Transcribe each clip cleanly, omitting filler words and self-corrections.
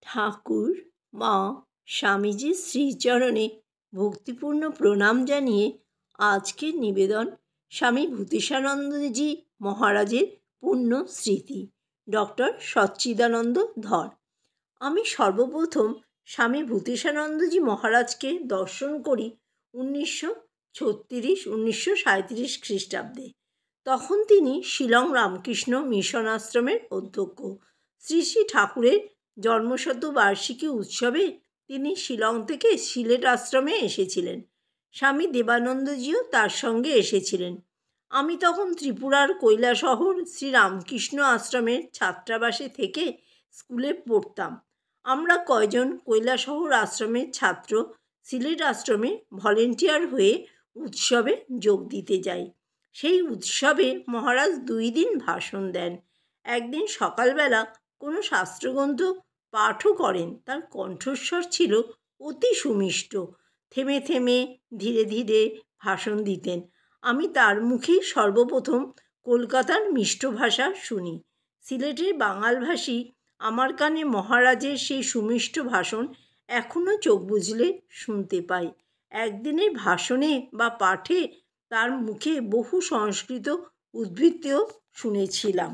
ঠাকুর মা স্বামীজির শ্রীচরণে ভক্তিপূর্ণ প্রণাম জানিয়ে আজকের নিবেদন স্বামী ভূতেশানন্দজি মহারাজের পূর্ণ স্মৃতি। ডক্টর সচ্চিদানন্দ ধর। আমি সর্বপ্রথম স্বামী ভূতেশানন্দজি মহারাজকে দর্শন করি 1936-1937 খ্রিস্টাব্দে। তখন তিনি শিলং রামকৃষ্ণ মিশন আশ্রমের অধ্যক্ষ। শ্রী শ্রী ঠাকুরের জন্মশতবার্ষিকী উৎসবে তিনি শিলং থেকে সিলেট আশ্রমে এসেছিলেন। স্বামী দেবানন্দজিও তার সঙ্গে এসেছিলেন। আমি তখন ত্রিপুরার কৈলাসহর শ্রী রামকৃষ্ণ আশ্রমের ছাত্রাবাসে থেকে স্কুলে পড়তাম। আমরা কয়জন কৈলাসহর আশ্রমের ছাত্র সিলেট আশ্রমে ভলেন্টিয়ার হয়ে উৎসবে যোগ দিতে যাই। সেই উৎসবে মহারাজ 2 দিন ভাষণ দেন। একদিন সকালবেলা কোনো শাস্ত্রগ্রন্থ পাঠও করেন। তার কণ্ঠস্বর ছিল অতি সুমিষ্ট। থেমে থেমে ধীরে ধীরে ভাষণ দিতেন। আমি তার মুখেই সর্বপ্রথম কলকাতার মিষ্ট ভাষা শুনি। সিলেটের বাঙালভাষী আমার কানে মহারাজের সেই সুমিষ্ট ভাষণ এখনও চোখ বুজলে শুনতে পাই। একদিনের ভাষণে বা পাঠে তার মুখে বহু সংস্কৃত উদ্ধৃতিও শুনেছিলাম।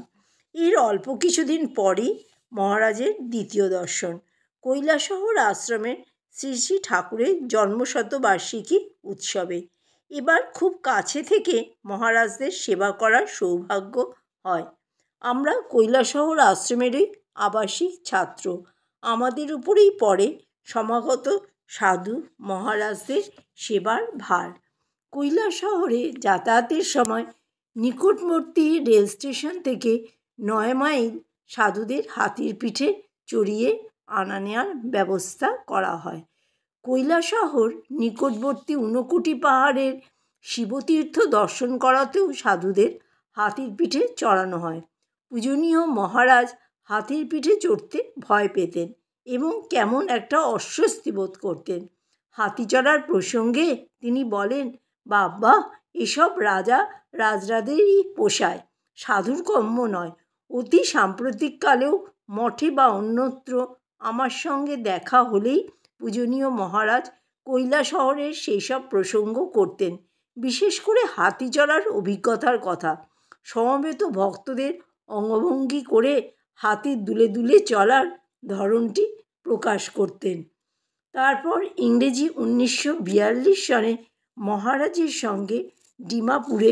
এর অল্প কিছুদিন পরই মহারাজের দ্বিতীয় দর্শন কৈলাসহর আশ্রমের শ্রী শ্রী ঠাকুরের জন্মশতবার্ষিকী উৎসবে। এবার খুব কাছে থেকে মহারাজদের সেবা করার সৌভাগ্য হয়। আমরা কৈলাসহর আশ্রমেরই আবাসিক ছাত্র। আমাদের উপরেই পড়ে সমাগত সাধু মহারাজদের সেবার ভার। কৈলাসহরে যাতায়াতের সময় নিকটবর্তী রেল স্টেশন থেকে 9 মাইল সাধুদের হাতির পিঠে চড়িয়ে আনা নেওয়ার ব্যবস্থা করা হয়। কৈলাসহর নিকটবর্তী ঊনকোটি পাহাড়ের শিবতীর্থ দর্শন করাতেও সাধুদের হাতির পিঠে চড়ানো হয়। পূজনীয় মহারাজ হাতির পিঠে চড়তে ভয় পেতেন এবং কেমন একটা অস্বস্তি বোধ করতেন। হাতি চড়ার প্রসঙ্গে তিনি বলেন, বাবা, এসব রাজা রাজরাদেরই পোষায়, সাধুর কর্ম নয়। অতি সাম্প্রতিককালেও মঠে বা অন্যত্র আমার সঙ্গে দেখা হলেই পূজনীয় মহারাজ কৈলাসহরের সেই সব প্রসঙ্গ করতেন, বিশেষ করে হাতি চড়ার অভিজ্ঞতার কথা। সমবেত ভক্তদের অঙ্গভঙ্গি করে হাতির দুলে দুলে চলার ধরনটি প্রকাশ করতেন। তারপর ইংরেজি 1942 সনে মহারাজের সঙ্গে ডিমাপুরে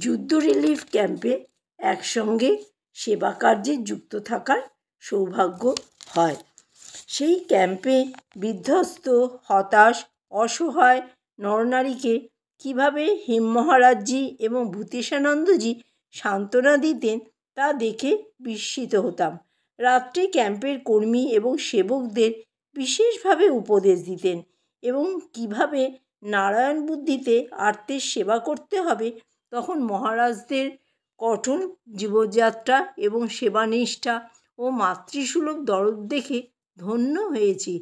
যুদ্ধ রিলিফ ক্যাম্পে একসঙ্গে সেবা কার্যে যুক্ত থাকার সৌভাগ্য হয়। সেই ক্যাম্পে বিধ্বস্ত, হতাশ, অসহায় নরনারীকে কীভাবে হেম মহারাজজি এবং ভূতেশানন্দজি সান্ত্বনা দিতেন তা দেখে বিস্মিত হতাম। রাত্রে ক্যাম্পের কর্মী এবং সেবকদের বিশেষভাবে উপদেশ দিতেন এবং কীভাবে নারায়ণ বুদ্ধিতে আর্তের সেবা করতে হবে। তখন মহারাজদের কঠোর জীবনযাত্রা এবং সেবানিষ্ঠা ও মাতৃসুলভ দরদ দেখে ধন্য হয়েছি।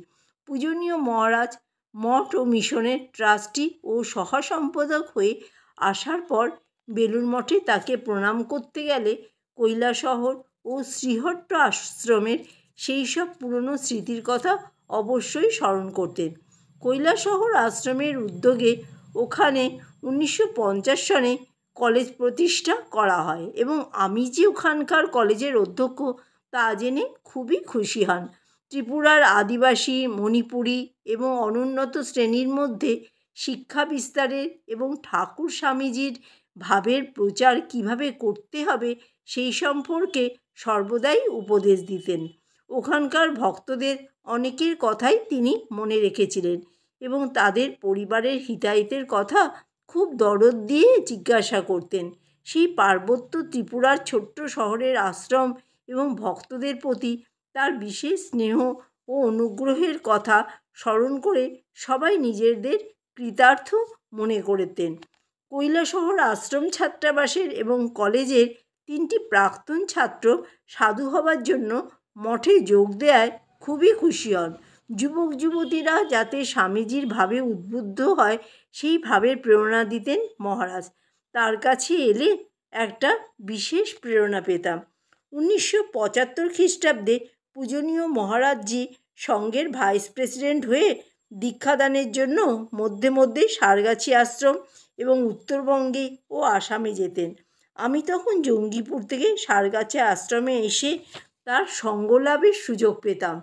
পূজনীয় মহারাজ মঠ ও মিশনের ট্রাস্টি ও সহসম্পাদক হয়ে আসার পর বেলুড় মঠে তাকে প্রণাম করতে গেলে কৈলাসহর ও শ্রীহট্ট আশ্রমের সেই সব পুরনো স্মৃতির কথা অবশ্যই স্মরণ করতেন। কৈলাসহর আশ্রমের উদ্যোগে ওখানে 1950 সনে কলেজ প্রতিষ্ঠা করা হয় এবং আমি যে ওখানকার কলেজের অধ্যক্ষ তা জেনে খুবই খুশি হন। ত্রিপুরার আদিবাসী, মণিপুরী এবং অনুন্নত শ্রেণীর মধ্যে শিক্ষা বিস্তারের এবং ঠাকুর স্বামীজির ভাবের প্রচার কিভাবে করতে হবে সেই সম্পর্কে সর্বদাই উপদেশ দিতেন। ওখানকার ভক্তদের অনেকের কথাই তিনি মনে রেখেছিলেন এবং তাদের পরিবারের হিতাহিতের কথা খুব দরদ দিয়ে জিজ্ঞাসা করতেন। সেই পার্বত্য ত্রিপুরার ছোট্ট শহরের আশ্রম এবং ভক্তদের প্রতি তার বিশেষ স্নেহ ও অনুগ্রহের কথা স্মরণ করে সবাই নিজেদের কৃতার্থ মনে করতেন। কৈলাসহর আশ্রম ছাত্রাবাসের এবং কলেজের 3টি প্রাক্তন ছাত্র সাধু হবার জন্য মঠে যোগ দেওয়ায় খুবই খুশি হন। যুবক যুবতীরা যাতে স্বামীজির ভাবে উদ্বুদ্ধ হয় সেই ভাবের প্রেরণা দিতেন মহারাজ। তার কাছে এলে একটা বিশেষ প্রেরণা পেতাম। 1975 খ্রিস্টাব্দে পূজনীয় মহারাজজি সঙ্ঘের ভাইস প্রেসিডেন্ট হয়ে দীক্ষাদানের জন্য মধ্যে মধ্যে সারগাছি আশ্রম এবং উত্তরবঙ্গে ও আসামে যেতেন। আমি তখন জঙ্গিপুর থেকে সারগাছি আশ্রমে এসে তার সঙ্গ লাভের সুযোগ পেতাম।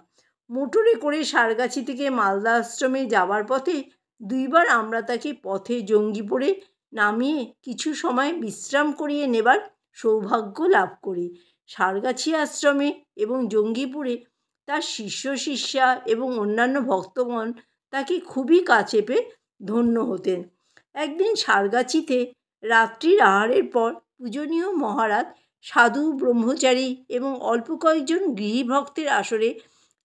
মোটরে করে সারগাছি থেকে মালদা আশ্রমে যাবার পথে দুইবার আমরা তাকে পথে জঙ্গিপুরে নামিয়ে কিছু সময় বিশ্রাম করিয়ে নেবার সৌভাগ্য লাভ করি। সারগাছি আশ্রমে এবং জঙ্গিপুরে তার শিষ্য শিষ্যা এবং অন্যান্য ভক্তগণ তাকে খুবই কাছে পেয়ে ধন্য হতেন। একদিন সারগাছিতে রাত্রির আহারের পর পূজনীয় মহারাজ সাধু ব্রহ্মচারী এবং অল্প কয়েকজন গৃহীভক্তের আসরে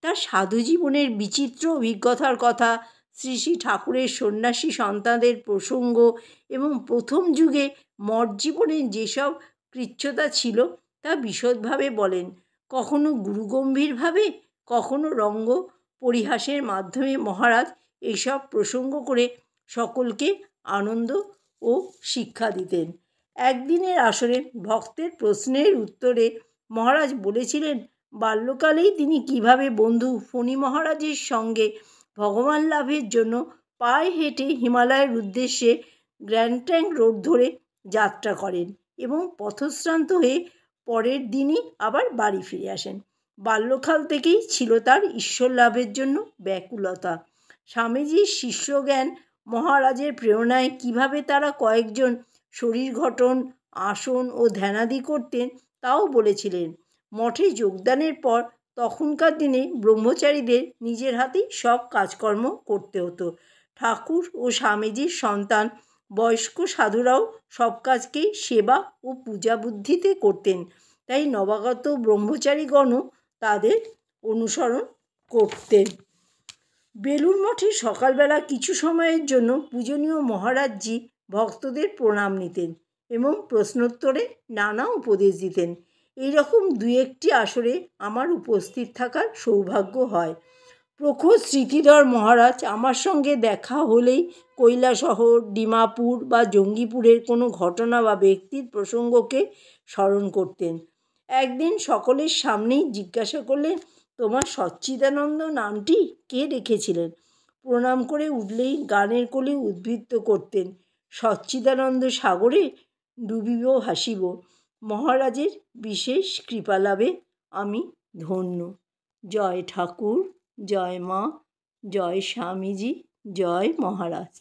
তার সাধু জীবনের বিচিত্র অভিজ্ঞতার কথা, শ্রী শ্রী ঠাকুরের সন্ন্যাসী সন্তানদের প্রসঙ্গ এবং প্রথম যুগে মঠ জীবনের যেসব কৃচ্ছতা ছিল তা বিশদভাবে বলেন। কখনো গুরুগম্ভীরভাবে, কখনো রঙ্গ পরিহাসের মাধ্যমে মহারাজ এইসব প্রসঙ্গ করে সকলকে আনন্দ ও শিক্ষা দিতেন। একদিনের আসরে ভক্তের প্রশ্নের উত্তরে মহারাজ বলেছিলেন বাল্যকালেই তিনি কিভাবে বন্ধু ফণি মহারাজের সঙ্গে ভগবান লাভের জন্য পায়ে হেঁটে হিমালয়ের উদ্দেশ্যে গ্র্যান্ড ট্রাঙ্ক রোড ধরে যাত্রা করেন এবং পথশ্রান্ত হয়ে পরের দিনই আবার বাড়ি ফিরে আসেন। বাল্যকাল থেকেই ছিল তার ঈশ্বর লাভের জন্য ব্যাকুলতা। স্বামীজির শিষ্যজ্ঞান মহারাজের প্রেরণায় কিভাবে তারা কয়েকজন শরীর গঠন, আসন ও ধ্যানাদি করতেন তাও বলেছিলেন। মঠে যোগদানের পর তখনকার দিনে ব্রহ্মচারীদের নিজের হাতেই সব কাজকর্ম করতে হতো। ঠাকুর ও স্বামীজির সন্তান বয়স্ক সাধুরাও সব কাজকেই সেবা ও পূজা বুদ্ধিতে করতেন, তাই নবাগত ব্রহ্মচারীগণও তাদের অনুসরণ করতেন। বেলুড় মঠে সকালবেলা কিছু সময়ের জন্য পূজনীয় মহারাজজি ভক্তদের প্রণাম নিতেন এবং প্রশ্নোত্তরে নানা উপদেশ দিতেন। এইরকম দু একটি আসরে আমার উপস্থিত থাকার সৌভাগ্য হয়। প্রখর স্মৃতিধর মহারাজ আমার সঙ্গে দেখা হলেই কৈলাসহর, ডিমাপুর বা জঙ্গিপুরের কোনো ঘটনা বা ব্যক্তির প্রসঙ্গকে স্মরণ করতেন। একদিন সকলের সামনেই জিজ্ঞাসা করলেন, তোমার সচ্চিদানন্দ নামটি কে রেখেছিলেন? প্রণাম করে উঠলেই গানের কলি উদ্বৃত্ত করতেন, সচ্চিদানন্দ সাগরে ডুবিব ভাসিব। মহারাজের বিশেষ কৃপালাভে আমি ধন্য। জয় ঠাকুর, জয় মা, জয় স্বামীজি, জয় মহারাজ।